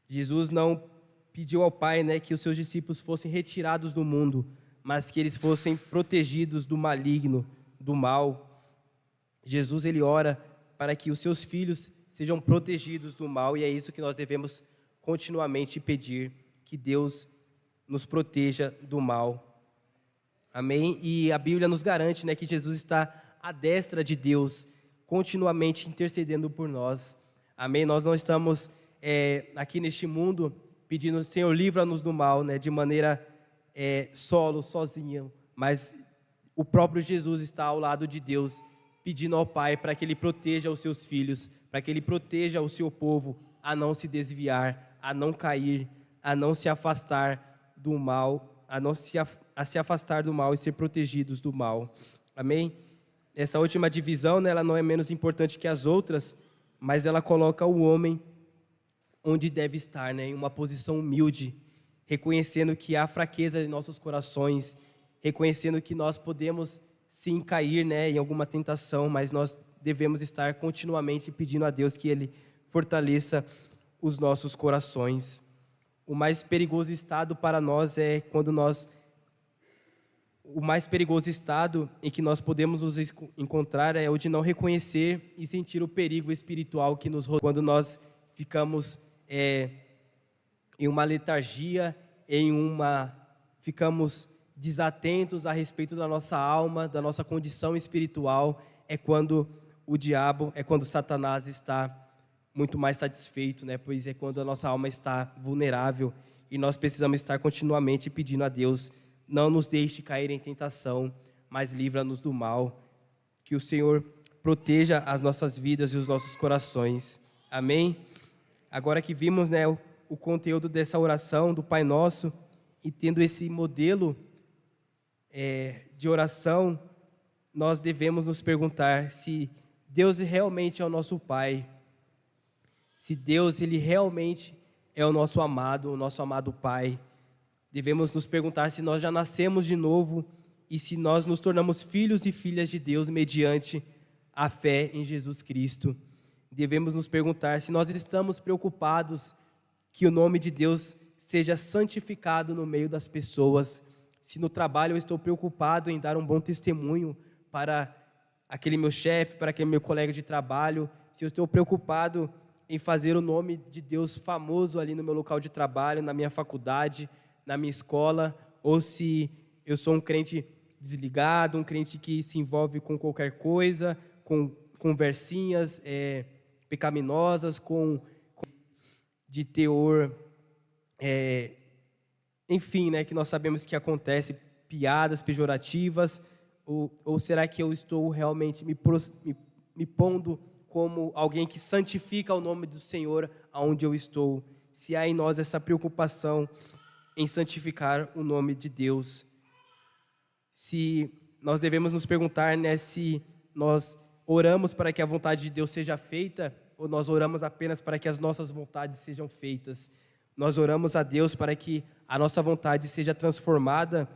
Jesus não pediu ao Pai, né, que os seus discípulos fossem retirados do mundo, mas que eles fossem protegidos do maligno, do mal. Jesus, ele ora para que os seus filhos sejam protegidos do mal, e é isso que nós devemos continuamente pedir, que Deus nos proteja do mal. Amém? E a Bíblia nos garante, né, que Jesus está à destra de Deus, continuamente intercedendo por nós. Amém? Nós não estamos aqui neste mundo pedindo, Senhor, livra-nos do mal, né, de maneira sozinho, mas o próprio Jesus está ao lado de Deus, pedindo ao Pai para que Ele proteja os seus filhos, para que Ele proteja o seu povo a não se desviar, a não cair, a não se afastar do mal, a se afastar do mal e ser protegidos do mal. Amém? Essa última divisão, né, ela não é menos importante que as outras, mas ela coloca o homem onde deve estar, né, em uma posição humilde, reconhecendo que há fraqueza em nossos corações, reconhecendo que nós podemos sim cair, né, em alguma tentação, mas nós devemos estar continuamente pedindo a Deus que Ele fortaleça os nossos corações. O mais perigoso estado para nós é quando o mais perigoso estado em que nós podemos nos encontrar é o de não reconhecer e sentir o perigo espiritual que nos rodeia. Quando nós ficamos em uma letargia, ficamos desatentos a respeito da nossa alma, da nossa condição espiritual, é quando Satanás está muito mais satisfeito, né? Pois é quando a nossa alma está vulnerável e nós precisamos estar continuamente pedindo a Deus, não nos deixe cair em tentação, mas livra-nos do mal, que o Senhor proteja as nossas vidas e os nossos corações. Amém? Agora que vimos, né, o conteúdo dessa oração do Pai Nosso, e tendo esse modelo de oração, nós devemos nos perguntar se Deus realmente é o nosso Pai, se Deus ele realmente é o nosso amado Pai. Devemos nos perguntar se nós já nascemos de novo e se nós nos tornamos filhos e filhas de Deus mediante a fé em Jesus Cristo. Devemos nos perguntar se nós estamos preocupados que o nome de Deus seja santificado no meio das pessoas, se no trabalho eu estou preocupado em dar um bom testemunho para aquele meu chefe, para aquele meu colega de trabalho, se eu estou preocupado em fazer o nome de Deus famoso ali no meu local de trabalho, na minha faculdade, na minha escola, ou se eu sou um crente desligado, um crente que se envolve com qualquer coisa, com conversinhas pecaminosas, de teor, enfim, né, que nós sabemos que acontece, piadas pejorativas, ou será que eu estou realmente me pondo como alguém que santifica o nome do Senhor aonde eu estou? Se há em nós essa preocupação em santificar o nome de Deus. Se nós devemos nos perguntar, né, se nós oramos para que a vontade de Deus seja feita, ou nós oramos apenas para que as nossas vontades sejam feitas. Nós oramos a Deus para que a nossa vontade seja transformada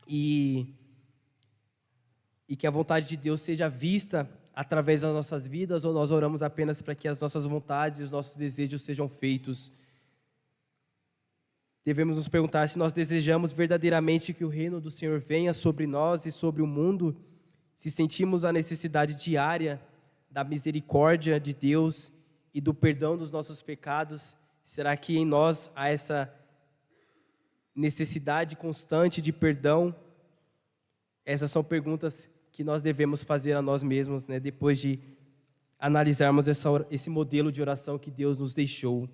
e que a vontade de Deus seja vista através das nossas vidas, ou nós oramos apenas para que as nossas vontades e os nossos desejos sejam feitos. Devemos nos perguntar se nós desejamos verdadeiramente que o reino do Senhor venha sobre nós e sobre o mundo, se sentimos a necessidade diária da misericórdia de Deus e do perdão dos nossos pecados. Será que em nós há essa necessidade constante de perdão? Essas são perguntas que nós devemos fazer a nós mesmos, né, depois de analisarmos esse modelo de oração que Deus nos deixou,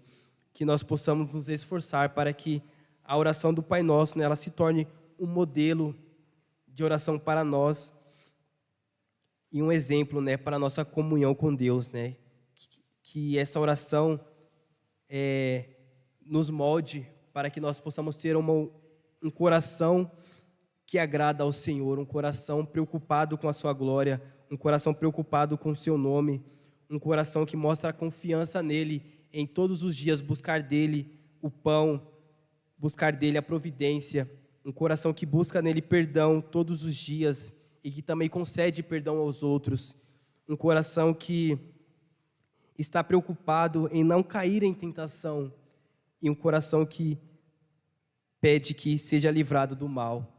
que nós possamos nos esforçar para que a oração do Pai Nosso, né, ela se torne um modelo de oração para nós e um exemplo, né, para a nossa comunhão com Deus, né, que essa oração nos molde para que nós possamos ter um coração que agrada ao Senhor, um coração preocupado com a sua glória, um coração preocupado com o seu nome, um coração que mostra a confiança nele, em todos os dias buscar dele o pão, buscar dele a providência, um coração que busca nele perdão todos os dias e que também concede perdão aos outros, um coração que está preocupado em não cair em tentação e um coração que pede que seja livrado do mal.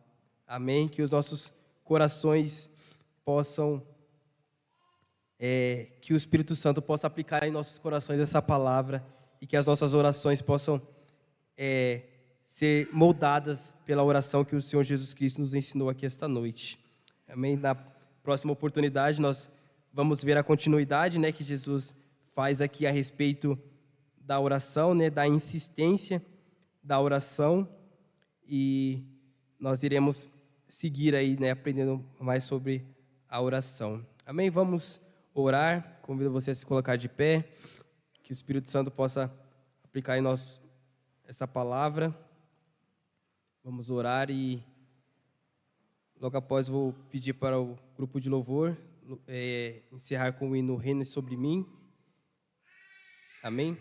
Amém? Que os nossos corações possam, que o Espírito Santo possa aplicar em nossos corações essa palavra e que as nossas orações possam ser moldadas pela oração que o Senhor Jesus Cristo nos ensinou aqui esta noite. Amém? Na próxima oportunidade nós vamos ver a continuidade, né, que Jesus faz aqui a respeito da oração, né, da insistência da oração, e nós iremos seguir aí, né, aprendendo mais sobre a oração. Amém? Vamos orar. Convido você a se colocar de pé, que o Espírito Santo possa aplicar em nós essa palavra. Vamos orar e logo após vou pedir para o grupo de louvor encerrar com o hino Reina sobre mim. Amém?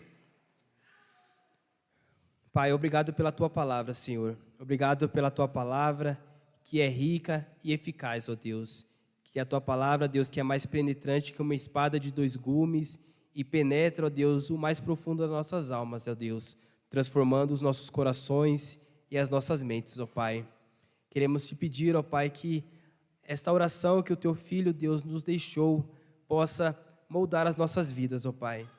Pai, obrigado pela Tua palavra, Senhor. Obrigado pela Tua palavra, que é rica e eficaz, ó Deus. Que a Tua palavra, Deus, que é mais penetrante que uma espada de 2 gumes e penetra, ó Deus, o mais profundo das nossas almas, ó Deus, transformando os nossos corações e as nossas mentes, ó Pai. Queremos Te pedir, ó Pai, que esta oração que o Teu Filho, Deus, nos deixou, possa moldar as nossas vidas, ó Pai.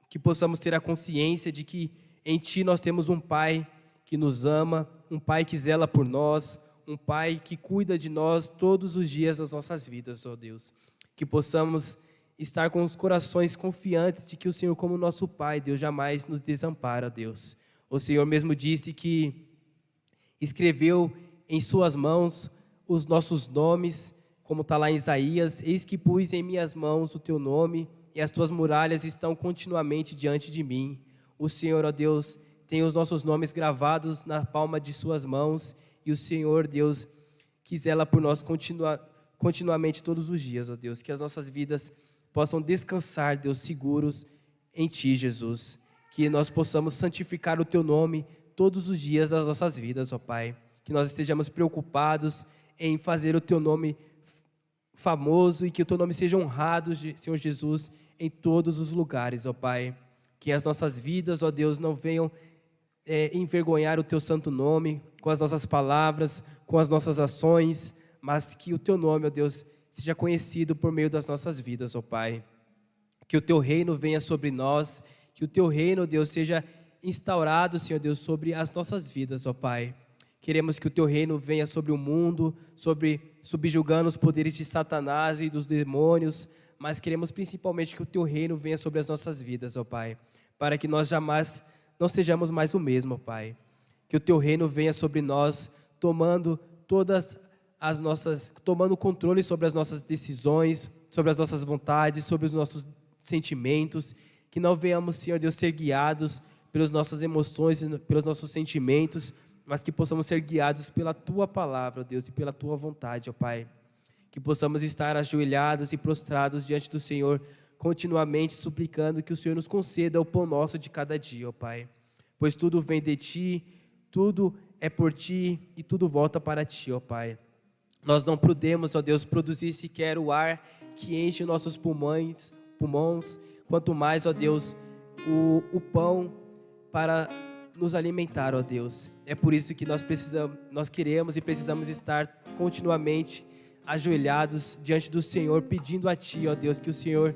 Que possamos ter a consciência de que em Ti nós temos um Pai que nos ama, um Pai que zela por nós, um Pai que cuida de nós todos os dias das nossas vidas, ó Deus. Que possamos estar com os corações confiantes de que o Senhor, como nosso Pai, Deus, jamais nos desampara, Deus. O Senhor mesmo disse que escreveu em Suas mãos os nossos nomes, como está lá em Isaías: eis que pus em minhas mãos o Teu nome, e as Tuas muralhas estão continuamente diante de mim. O Senhor, ó Deus, tem os nossos nomes gravados na palma de Suas mãos, e o Senhor, Deus, que zela por nós continuamente todos os dias, ó Deus. Que as nossas vidas possam descansar, Deus, seguros em Ti, Jesus. Que nós possamos santificar o Teu nome todos os dias das nossas vidas, ó Pai. Que nós estejamos preocupados em fazer o Teu nome famoso e que o Teu nome seja honrado, Senhor Jesus, em todos os lugares, ó Pai. Que as nossas vidas, ó Deus, não venham envergonhar o Teu santo nome com as nossas palavras, com as nossas ações, mas que o Teu nome, ó Deus, seja conhecido por meio das nossas vidas, ó Pai. Que o Teu reino venha sobre nós, que o Teu reino, ó Deus, seja instaurado, Senhor Deus, sobre as nossas vidas, ó Pai. Queremos que o Teu reino venha sobre o mundo, subjugando os poderes de Satanás e dos demônios, mas queremos principalmente que o Teu reino venha sobre as nossas vidas, ó Pai, para que nós jamais não sejamos mais o mesmo, ó Pai. Que o Teu reino venha sobre nós, tomando o controle sobre as nossas decisões, sobre as nossas vontades, sobre os nossos sentimentos, que não venhamos, Senhor Deus, ser guiados pelas nossas emoções, pelos nossos sentimentos, mas que possamos ser guiados pela Tua palavra, ó Deus, e pela Tua vontade, ó Pai. Que possamos estar ajoelhados e prostrados diante do Senhor, continuamente suplicando que o Senhor nos conceda o pão nosso de cada dia, ó Pai. Pois tudo vem de Ti, tudo é por Ti e tudo volta para Ti, ó Pai. Nós não podemos, ó Deus, produzir sequer o ar que enche nossos pulmões, quanto mais, ó Deus, o pão para nos alimentar, ó Deus. É por isso que nós queremos e precisamos estar continuamente ajoelhados diante do Senhor, pedindo a Ti, ó Deus, que o Senhor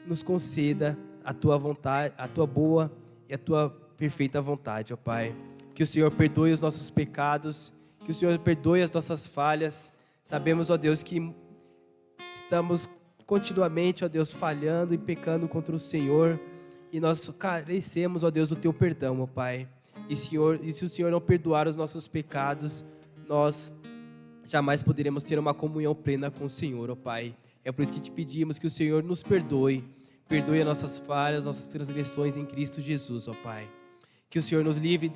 nos conceda a Tua vontade, a Tua boa e a Tua perfeita vontade, ó Pai. Que o Senhor perdoe os nossos pecados, que o Senhor perdoe as nossas falhas. Sabemos, ó Deus, que estamos continuamente, ó Deus, falhando e pecando contra o Senhor, e nós carecemos, ó Deus, do Teu perdão, ó Pai. E se o Senhor não perdoar os nossos pecados, nós jamais poderemos ter uma comunhão plena com o Senhor, ó Pai. É por isso que Te pedimos que o Senhor nos perdoe as nossas falhas, nossas transgressões em Cristo Jesus, ó Pai. Que o Senhor nos livre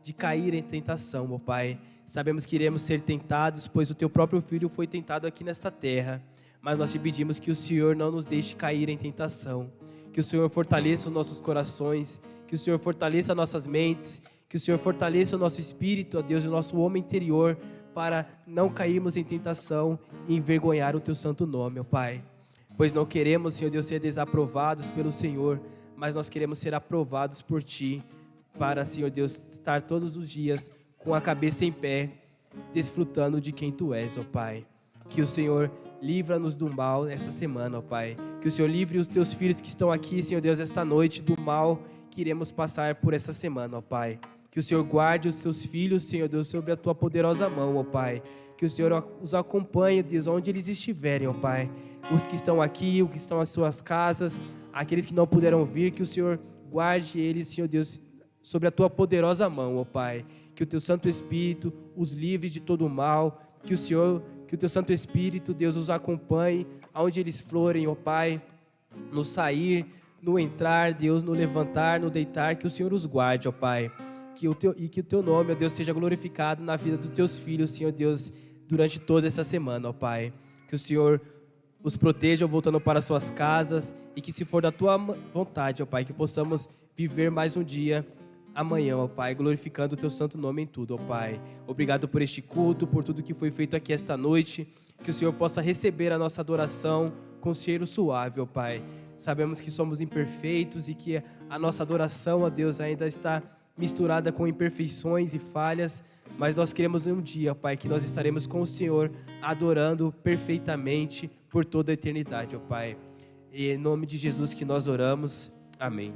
de cair em tentação, ó Pai. Sabemos que iremos ser tentados, pois o Teu próprio Filho foi tentado aqui nesta terra, mas nós Te pedimos que o Senhor não nos deixe cair em tentação. Que o Senhor fortaleça os nossos corações, que o Senhor fortaleça nossas mentes, que o Senhor fortaleça o nosso espírito, ó Deus, o nosso homem interior, para não cairmos em tentação e envergonhar o Teu santo nome, ó Pai. Pois não queremos, Senhor Deus, ser desaprovados pelo Senhor, mas nós queremos ser aprovados por Ti, para, Senhor Deus, estar todos os dias com a cabeça em pé, desfrutando de quem Tu és, ó Pai. Que o Senhor livra-nos do mal essa semana, ó Pai. Que o Senhor livre os Teus filhos que estão aqui, Senhor Deus, esta noite, do mal que iremos passar por essa semana, ó Pai. Que o Senhor guarde os Teus filhos, Senhor Deus, sobre a Tua poderosa mão, ó Pai. Que o Senhor os acompanhe, Deus, onde eles estiverem, ó Pai. Os que estão aqui, os que estão nas suas casas, aqueles que não puderam vir, que o Senhor guarde eles, Senhor Deus, sobre a Tua poderosa mão, ó Pai. Que o Teu Santo Espírito os livre de todo o mal. Que o Teu Santo Espírito, Deus, os acompanhe aonde eles forem, ó Pai. No sair, no entrar, Deus, no levantar, no deitar. Que o Senhor os guarde, ó Pai. Que o Teu nome, ó Deus, seja glorificado na vida dos Teus filhos, Senhor Deus, durante toda essa semana, ó Pai. Que o Senhor os proteja voltando para suas casas e que, se for da Tua vontade, ó Pai, que possamos viver mais um dia amanhã, ó Pai, glorificando o Teu santo nome em tudo, ó Pai. Obrigado por este culto, por tudo que foi feito aqui esta noite. Que o Senhor possa receber a nossa adoração com cheiro suave, ó Pai. Sabemos que somos imperfeitos e que a nossa adoração, ó Deus, ainda está misturada com imperfeições e falhas, mas nós queremos um dia, Pai, que nós estaremos com o Senhor adorando perfeitamente por toda a eternidade, ó Pai. E em nome de Jesus que nós oramos. Amém.